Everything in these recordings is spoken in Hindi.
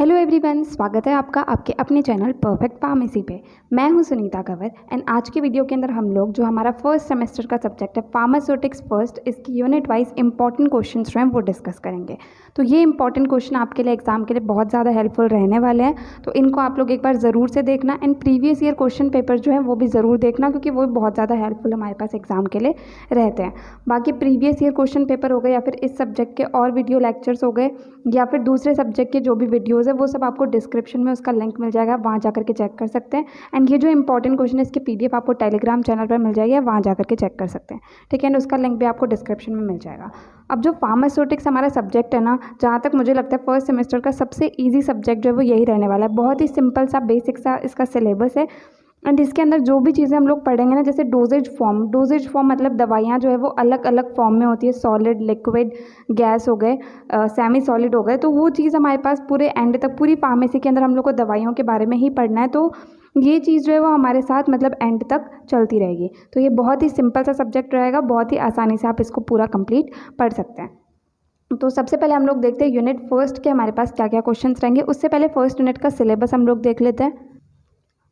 हेलो एवरीवन, स्वागत है आपका आपके अपने चैनल परफेक्ट फार्मेसी पे। मैं हूं सुनीता कंवर एंड आज के वीडियो के अंदर हम लोग जो हमारा फर्स्ट सेमेस्टर का सब्जेक्ट है फार्मास्यूटिक्स फर्स्ट, इसकी यूनिट वाइज इंपॉर्टेंट क्वेश्चंस जो हैं वो डिस्कस करेंगे। तो ये इंपॉर्टेंट क्वेश्चन आपके लिए एग्जाम के लिए बहुत ज़्यादा हेल्पफुल रहने वाले हैं, तो इनको आप लोग एक बार ज़रूर से देखना and previous year question paper जो है वो भी ज़रूर देखना, क्योंकि वो भी बहुत ज़्यादा हेल्पफुल हमारे पास एग्जाम के लिए रहते हैं। बाकी प्रीवियस ईयर क्वेश्चन पेपर हो गए या फिर इस सब्जेक्ट के और वीडियो लेक्चर्स हो गए या फिर दूसरे सब्जेक्ट के जो भी वीडियोज़ है वो सब आपको डिस्क्रिप्शन में उसका लिंक मिल जाएगा, वहाँ जाकर के चेक कर सकते हैं। एंड ये जो इंपॉर्टेंट क्वेश्चन है इसकी पीडीएफ आपको टेलीग्राम चैनल पर मिल जाएगी, वहाँ जाकर के चेक कर सकते हैं। ठीक है, एंड उसका लिंक भी आपको डिस्क्रिप्शन में मिल जाएगा। अब जो फार्मास्यूटिक्स हमारा सब्जेक्ट है ना, जहाँ तक मुझे लगता है फर्स्ट सेमेस्टर का सबसे ईजी सब्जेक्ट जो है वो यही रहने वाला है। बहुत ही सिंपल सा बेसिक सा इसका सिलेबस है एंड इसके अंदर जो भी चीज़ें हम लोग पढ़ेंगे ना, जैसे डोजेज फॉर्म मतलब दवाइयाँ जो है वो अलग अलग फॉर्म में होती है, सॉलिड, लिक्विड, गैस हो गए, सेमी सॉलिड हो गए, तो वो चीज़ हमारे पास पूरे एंड तक पूरी फार्मेसी के अंदर हम लोग को दवाइयों के बारे में ही पढ़ना है। तो ये चीज़ जो है वो हमारे साथ मतलब एंड तक चलती रहेगी। तो ये बहुत ही सिंपल सा सब्जेक्ट रहेगा, बहुत ही आसानी से आप इसको पूरा कंप्लीट पढ़ सकते हैं। तो सबसे पहले हम लोग देखते हैं यूनिट फर्स्ट के हमारे पास क्या क्या क्वेश्चंस रहेंगे। उससे पहले फर्स्ट यूनिट का सिलेबस हम लोग देख लेते हैं।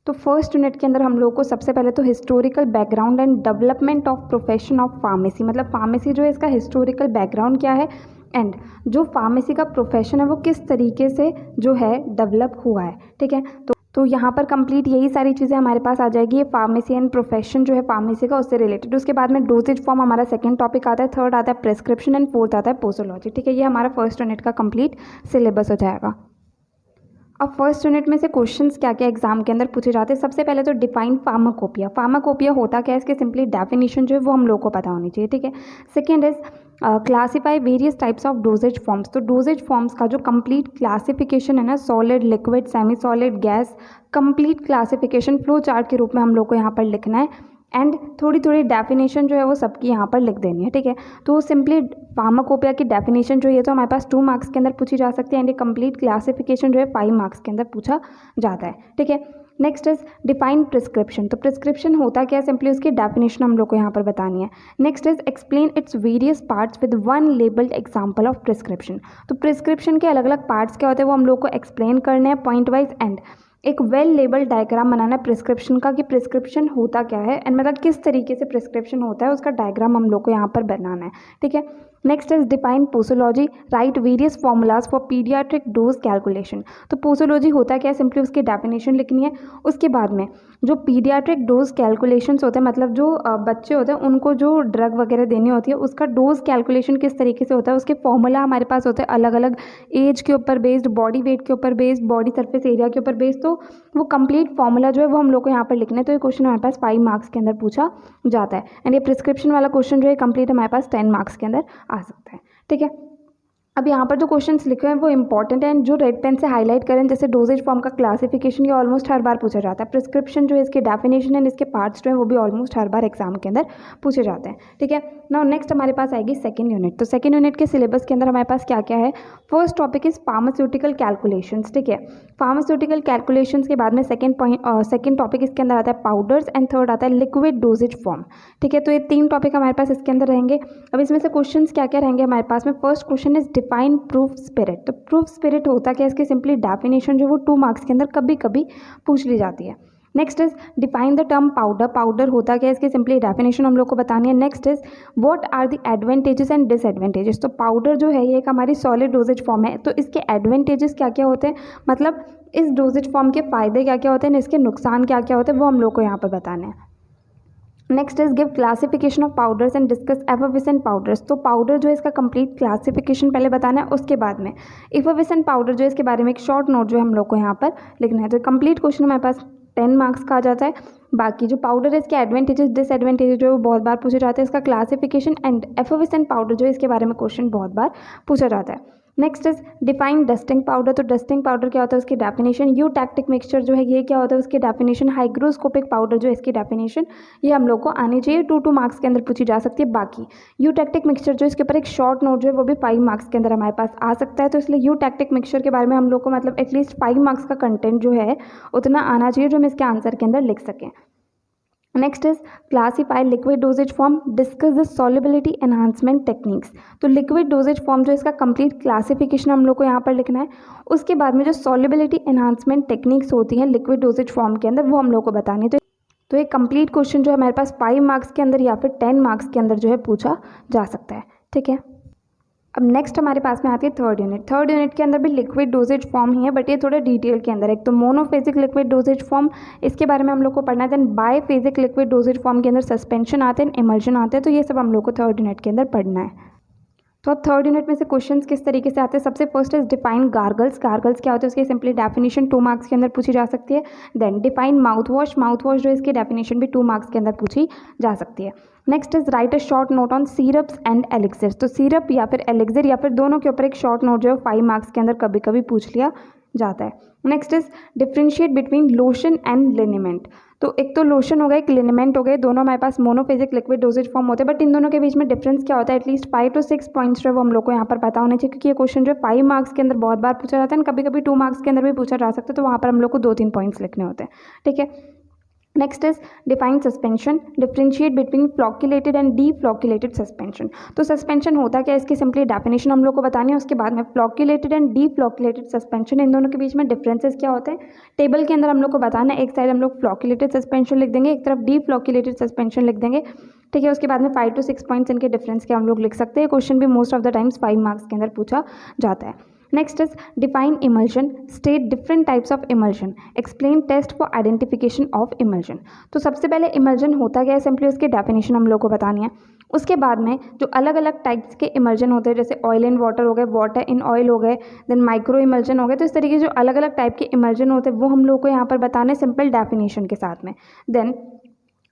तो फर्स्ट यूनिट के अंदर हम लोग को सबसे पहले तो historical background and development of profession of pharmacy, मतलब फार्मेसी जो है इसका हिस्टोरिकल बैकग्राउंड क्या है एंड जो फार्मेसी का प्रोफेशन है वो किस तरीके से जो है डेवलप हुआ है। ठीक है, तो यहाँ पर कंप्लीट यही सारी चीज़ें हमारे पास आ जाएगी। ये फार्मेसी एंड प्रोफेशन जो है फार्मेसी का उससे रिलेटेड। उसके बाद में डोजेज फॉर्म हमारा सेकंड टॉपिक आता है, थर्ड आता है प्रेस्क्रिप्शन एंड फोर्थ आता है पोसोलॉजी। ठीक है, ये हमारा फर्स्ट यूनिट का कंप्लीट सिलेबस हो जाएगा। अब फर्स्ट यूनिट में से क्वेश्चंस क्या क्या एग्जाम के अंदर पूछे जाते हैं। सबसे पहले तो डिफाइन फार्माकोपिया। फार्माकोपिया होता क्या है, इसकी सिंपली डेफिनेशन जो है वो हम लोग को पता होनी चाहिए। ठीक है, second is classify various types of dosage forms. तो डोजेज फॉर्म्स का जो कंप्लीट क्लासिफिकेशन है ना, solid, liquid, semi solid, gas, complete classification flow chart के रूप में हम लोग को यहाँ पर लिखना है एंड थोड़ी थोड़ी डेफिनेशन जो है वो सबकी यहाँ पर लिख देनी है। ठीक है, तो सिंपली फार्माकोपिया की डेफिनेशन जो है तो हमारे पास 2 मार्क्स के अंदर पूछी जा सकती है एंड ये कंप्लीट क्लासिफिकेशन जो है 5 मार्क्स के अंदर पूछा जाता है। ठीक है, नेक्स्ट इज डिफाइन प्रिस्क्रिप्शन। तो प्रिस्क्रिप्शन होता क्या है, सिंपली उसकी डेफिनेशन हम लोग को यहाँ पर बतानी है। Next is explain its various parts with one labelled example of prescription. तो प्रिस्क्रिप्शन के अलग अलग पार्ट्स क्या होते हैं वो हम लोग को एक्सप्लेन करने हैं पॉइंट वाइज एंड एक वेल लेबल डायग्राम बनाना है प्रिस्क्रिप्शन का कि प्रिस्क्रिप्शन होता क्या है एंड मतलब किस तरीके से प्रिस्क्रिप्शन होता है उसका डायग्राम हम लोग को यहाँ पर बनाना है। ठीक है, next is define posology, write various formulas for paediatric dose calculation. तो पोसोलॉजी होता क्या है, सिंपली उसकी डेफिनेशन लिखनी है। उसके बाद में जो पीडियाट्रिक डोज कैलकुलेशंस होते हैं, मतलब जो बच्चे होते हैं उनको जो ड्रग वगैरह देनी होती है उसका डोज कैलकुलेशन किस तरीके से होता है, उसके फॉर्मूला हमारे पास होते हैं अलग अलग एज के ऊपर बेस्ड, बॉडी वेट के ऊपर बेस्ड, बॉडी सरफेस एरिया के ऊपर बेस्ड। तो वो कंप्लीट फॉर्मूला जो है वो हम लोग को यहाँ पर लिखना है। तो ये क्वेश्चन हमारे पास 5 मार्क्स के अंदर पूछा जाता है एंड ये प्रिस्क्रिप्शन वाला क्वेश्चन जो है कंप्लीट हमारे पास 10 मार्क्स के अंदर आ सकता है। ठीक है, अब यहाँ पर जो क्वेश्चंस लिखे हैं वो इंपॉर्टेंट है एंड जो रेड पेन से हाईलाइट करें, जैसे डोजेज फॉर्म का क्लासिफिकेशन ये ऑलमोस्ट हर बार पूछा जाता है। प्रिस्क्रिप्शन जो है इसके डेफिनेशन एंड इसके पार्ट्स जो है वो भी ऑलमोस्ट हर बार एग्जाम के अंदर पूछे जाते हैं। ठीक है, नाउ नेक्स्ट हमारे पास आएगी सेकंड यूनिट। तो सेकंड यूनिट के सिलेबस के अंदर हमारे पास क्या क्या है। First topic is pharmaceutical calculations. ठीक है, फार्मास्यूटिकल कैलकुलेशंस के बाद में सेकंड टॉपिक इसके अंदर आता है पाउडर्स एंड थर्ड आता है लिक्विड डोजेज फॉर्म। ठीक है, तो ये 3 टॉपिक हमारे पास इसके अंदर रहेंगे। अब इसमें से क्वेश्चन क्या क्या रहेंगे हमारे पास में। First question is define proof spirit. तो प्रूफ स्पिरिट होता क्या है, इसकी सिंपली डेफिनेशन जो वो 2 मार्क्स के अंदर कभी कभी पूछ ली जाती है। Next is define the term powder. Powder होता क्या है, इसकी सिंपली डेफिनेशन हम लोग को बतानी है। Next is what are the advantages and disadvantages. तो पाउडर जो है ये एक हमारी सॉलिड डोजेज फॉर्म है, तो इसके एडवांटेजेस क्या क्या होते हैं, मतलब इस डोजेज फॉर्म के फायदे क्या क्या होते हैं, इसके नुकसान क्या क्या होते हैं वो हम लोग को यहाँ पर बताना है। Next is give classification of powders and discuss effervescent powders. तो पाउडर जो है इसका कंप्लीट क्लासिफिकेशन पहले बताना है, उसके बाद में एफर्वेसेंट पाउडर जो है इसके बारे में एक शॉर्ट नोट जो है हम लोग को यहाँ पर लिखना है। तो कंप्लीट क्वेश्चन हमारे पास 10 मार्क्स का आ जाता है। बाकी जो पाउडर है इसके एडवांटेजेस डिसएडवांटेजेस जो है वो बहुत बार पूछे जाते हैं, इसका क्लासिफिकेशन एंड एफर्वेसेंट पाउडर जो है इसके बारे में क्वेश्चन बहुत बार पूछा जाता है। Next is define dusting powder. तो डस्टिंग पाउडर क्या होता है उसकी डेफिनेशन। यूटैक्टिक मिक्सचर जो है ये क्या होता है उसकी डेफिनेशन। हाइग्रोस्कोपिक पाउडर जो है इसकी डेफिनेशन ये हम लोग को आनी चाहिए, 2 मार्क्स के अंदर पूछी जा सकती है। बाकी यूटैक्टिक मिक्सचर जो इसके ऊपर एक शॉर्ट नोट जो है वो भी 5 मार्क्स के अंदर हमारे पास आ सकता है। तो इसलिए यूटैक्टिक मिक्सचर के बारे में हम लोग को मतलब एटलीस्ट 5 मार्क्स का कंटेंट जो है उतना आना चाहिए जो हम इसके आंसर के अंदर लिख सकें। Next is classify liquid doses form, discuss the solubility enhancement techniques. तो लिक्विड डोजेज फॉर्म जो इसका कंप्लीट क्लासिफिकेशन हम लोग को यहाँ पर लिखना है। उसके बाद में जो सॉल्युबिलिटी एनहांसमेंट टेक्निक्स होती हैं लिक्विड डोजेज फॉर्म के अंदर वो हम लोग को बतानी है। तो एक कंप्लीट क्वेश्चन जो है हमारे पास 5 मार्क्स के अंदर या फिर 10 मार्क्स के अंदर जो है पूछा जा सकता है। ठीक है, अब नेक्स्ट हमारे पास में आती है थर्ड यूनिट। थर्ड यूनिट के अंदर भी लिक्विड डोजेज फॉर्म ही है, बट ये थोड़ा डिटेल के अंदर है। एक तो मोनोफेजिक लिक्विड डोजेज फॉर्म, इसके बारे में हम लोग को पढ़ना है। देन बायफेजिक लिक्विड डोजेज फॉर्म के अंदर सस्पेंशन आते हैं, इमल्शन आते हैं। तो ये सब हम लोग को थर्ड यूनिट के अंदर पढ़ना है। तो अब थर्ड यूनिट में से क्वेश्चंस किस तरीके से आते हैं। सबसे first is define gargles. Gargles क्या होते हैं उसकी सिंपली डेफिनेशन 2 मार्क्स के अंदर पूछी जा सकती है। Then define mouth wash. Mouth wash जो इसकी डेफिनेशन भी 2 मार्क्स के अंदर पूछी जा सकती है। Next is write a short note on syrups and elixirs. तो सिरप या फिर एलिक्सिर या फिर दोनों के ऊपर एक शॉर्ट नोट जो है 5 मार्क्स के अंदर कभी कभी पूछ लिया जाता है। Next is differentiate between lotion and liniment. तो एक तो लोशन हो गया, एक लिनेमेंट हो गए, दोनों हमारे पास मोनोफेजिक लिक्विड डोजेज फॉर्म होते हैं, बट इन दोनों के बीच में डिफरेंस क्या होता है एटलीस्ट 5 to 6 पॉइंट्स जो है वो हम लोग को यहाँ पर पता होने चाहिए, क्योंकि ये क्वेश्चन जो है 5 मार्क्स के अंदर बहुत बार पूछा जाता है, कभी कभी 2 मार्क्स के अंदर भी पूछा जा सकता है। तो वहाँ पर हम लोग को 2-3 पॉइंट्स लिखने होते हैं। ठीक है, next is define suspension. Differentiate between flocculated and deflocculated suspension. तो सस्पेंशन होता क्या है इसकी सिंपली डेफिनेशन हम लोग को बतानी है। उसके बाद में फ्लॉक्यूलेटेड एंड डीफ्लॉक्यूलेटेड सस्पेंशन, इन दोनों के बीच में डिफरेंसेस क्या होते हैं टेबल के अंदर हम लोग को बताना है। एक साइड हम लोग फ्लॉक्यूलेटेड सस्पेंशन लिख देंगे, एक तरफ डीफ्लॉक्यूलेटेड सस्पेंशन लिख देंगे। ठीक है, उसके बाद में 5 to 6 पॉइंट्स इनके डिफरेंस के हम लोग लिख सकते हैं। क्वेश्चन भी most of the times 5 marks के अंदर पूछा जाता है। Next is define emulsion. State different types of emulsion. Explain test for identification of emulsion. तो सबसे पहले इमल्शन होता क्या है सिंपली उसकी डेफिनेशन हम लोग को बतानी है। उसके बाद में जो अलग अलग टाइप्स के इमल्शन होते हैं जैसे ऑयल इन वाटर हो गए, वाटर इन ऑयल हो गए, देन माइक्रो इमल्शन हो गए। तो इस तरीके जो अलग अलग टाइप के इमल्शन होते हैं वो हम लोग को यहाँ पर बताने सिंपल डेफिनेशन के साथ में। देन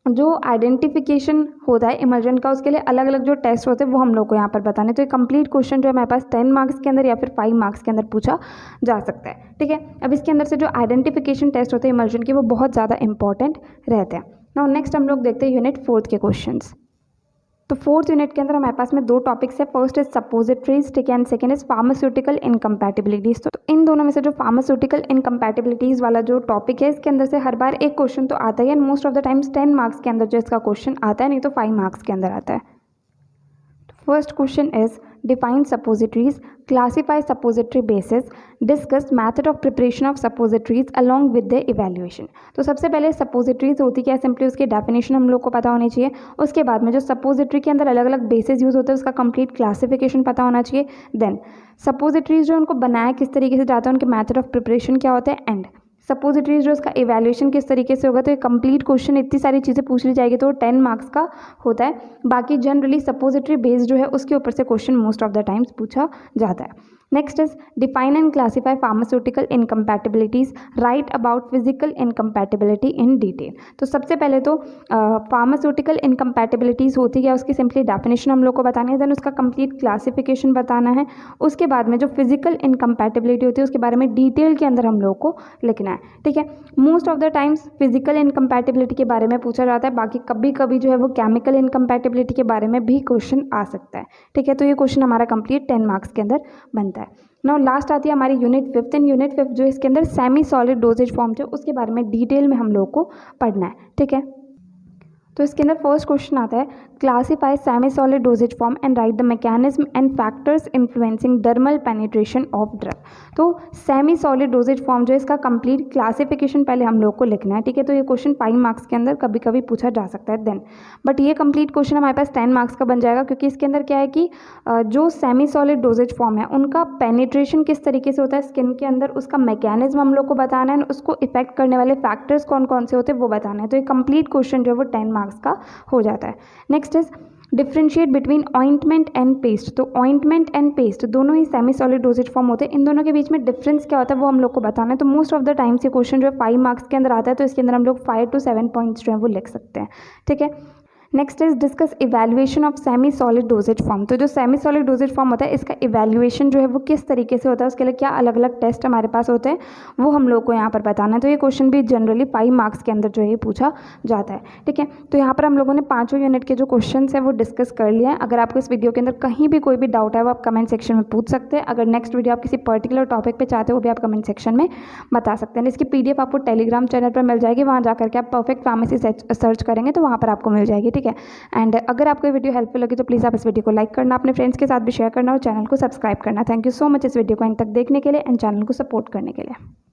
जो आइडेंटिफिकेशन होता है इमल्शन का उसके लिए अलग अलग जो टेस्ट होते हैं वो हम लोग को यहाँ पर बताने। तो ये कंप्लीट क्वेश्चन जो है हमारे पास 10 मार्क्स के अंदर या फिर 5 मार्क्स के अंदर पूछा जा सकता है। ठीक है, अब इसके अंदर से जो आइडेंटिफिकेशन टेस्ट होते हैं इमल्शन के वो बहुत ज़्यादा इंपॉर्टेंट रहते हैं। नाउ नेक्स्ट हम लोग देखते हैं यूनिट 4 के क्वेश्चंस। तो 4th यूनिट के अंदर हमारे पास में 2 टॉपिक्स है। फर्स्ट इज सपोजिटरीज, ठीक है, एंड सेकंड इज फार्मास्यूटिकल इनकम्पैटिबिलिटीज। तो इन दोनों में से जो फार्मास्यूटिकल इनकम्पैटिबिलिटीज वाला जो टॉपिक है इसके अंदर से हर बार एक क्वेश्चन तो आता ही है, and most of the times 10 marks के अंदर जो इसका क्वेश्चन आता है, नहीं तो 5 मार्क्स के अंदर आता है। First question is define suppositories, classify suppository basis, discuss method of preparation of suppositories along with the evaluation. तो सबसे पहले सपोजिटरीज होती क्या है सिंपली उसकी डेफिनेशन हम लोग को पता होनी चाहिए। उसके बाद में जो सपोजिटरी के अंदर अलग अलग बेसिस यूज़ होते हैं उसका कंप्लीट क्लासिफिकेशन पता होना चाहिए। देन सपोजिटरीज जो उनको बनाया किस तरीके से जाता है, उनके मैथड ऑफ प्रिपरेशन क्या होते हैं, एंड सपोजिटरीज जो उसका इवैल्यूएशन किस तरीके से होगा। तो ये कंप्लीट क्वेश्चन इतनी सारी चीज़ें पूछ ली जाएगी तो 10 मार्क्स का होता है। बाकी जनरली सपोजिटरी बेस जो है उसके ऊपर से question most of the times पूछा जाता है। Next is define and classify pharmaceutical incompatibilities, write about physical incompatibility in detail. तो सबसे पहले तो फार्मास्यूटिकल इनकम्पैटिबिलिटीज़ होती है उसकी सिंपली डेफिनेशन हम लोग को बतानी है, देन उसका कंप्लीट क्लासिफिकेशन बताना है। उसके बाद में जो फिजिकल इनकम्पैटिबिलिटी होती है उसके बारे में डिटेल के अंदर हम लोग को लिखना है। ठीक है, most of the times physical incompatibility के बारे में पूछा जाता है, बाकी कभी कभी जो है वो केमिकल इनकम्पैटिबिलिटी के बारे में भी क्वेश्चन आ सकता है। ठीक है, तो ये क्वेश्चन हमारा कंप्लीट 10 मार्क्स के अंदर बनता है। नाउ लास्ट आती है हमारी यूनिट 5 एंड यूनिट 5 जो इसके अंदर सेमी सॉलिड डोजेज फॉर्म जो उसके बारे में डिटेल में हम लोग को पढ़ना है। ठीक है, तो इसके अंदर फर्स्ट क्वेश्चन आता है classify semi solid doses form and right the mechanism and factors influencing dermal penetration of drug. तो सेमी सॉलिड डोजेज फॉर्म जो है इसका कंप्लीट क्लासिफिकेशन पहले हम लोग को लिखना है। ठीक है, तो ये क्वेश्चन 5 मार्क्स के अंदर कभी कभी पूछा जा सकता है देन, बट ये कंप्लीट क्वेश्चन हमारे पास 10 मार्क्स का बन जाएगा, क्योंकि इसके अंदर क्या है कि जो सेमी सॉलिड डोजेज फॉर्म है उनका पेनिट्रेशन किस तरीके से होता है स्किन के अंदर, उसका मैकेनिज्म हम लोग को बताना है, उसको इफेक्ट करने वाले फैक्टर्स कौन कौन से होते हैं वो बताना है। तो ये कंप्लीट क्वेश्चन जो है वो 10 मार्क्स का हो जाता है। Next is differentiate between ointment and paste. तो ऑइंटमेंट एंड पेस्ट दोनों ही सेमी सॉलिड डोजेज फॉर्म होते हैं, इन दोनों के बीच में डिफरेंस क्या होता है वो हम लोग को बताना है। तो मोस्ट ऑफ द टाइम्स ये क्वेश्चन जो है 5 मार्क्स के अंदर आता है, तो इसके अंदर हम लोग 5 to 7 पॉइंट्स जो है वो लिख सकते हैं। ठीक है, next is discuss evaluation of semi solid doses form. तो जो सेमी सॉलिड डोजेज फॉर्म होता है इसका इवैल्यूएशन जो है वो किस तरीके से होता है, उसके लिए क्या अलग अलग टेस्ट हमारे पास होते हैं वो हम लोग को यहाँ पर बताना है। तो ये क्वेश्चन भी जनरली 5 मार्क्स के अंदर जो है पूछा जाता है। ठीक है, तो यहाँ पर हम लोगों ने 5 यूनिट के जो क्वेश्चन है वो डिस्कस कर लिया है। अगर आपको इस वीडियो के अंदर कहीं भी कोई भी डाउट है वो आप कमेंट सेक्शन में पूछ सकते हैं। अगर नेक्स्ट वीडियो आप किसी पर्टिकुलर टॉपिक पर चाहते हो वो भी आप कमेंट सेक्शन में बता सकते हैं। इसकी PDF आपको टेलीग्राम चैनल पर मिल जाएगी, वहाँ जाकर के आप परफेक्ट फार्मेसी सर्च करेंगे तो वहाँ पर आपको मिल जाएगी। ठीक है, एंड अगर आपको ये वीडियो हेल्पफुल लगी तो प्लीज़ आप इस वीडियो को लाइक करना, अपने फ्रेंड्स के साथ भी शेयर करना और चैनल को सब्सक्राइब करना। थैंक यू सो मच इस वीडियो को एंड तक देखने के लिए एंड चैनल को सपोर्ट करने के लिए।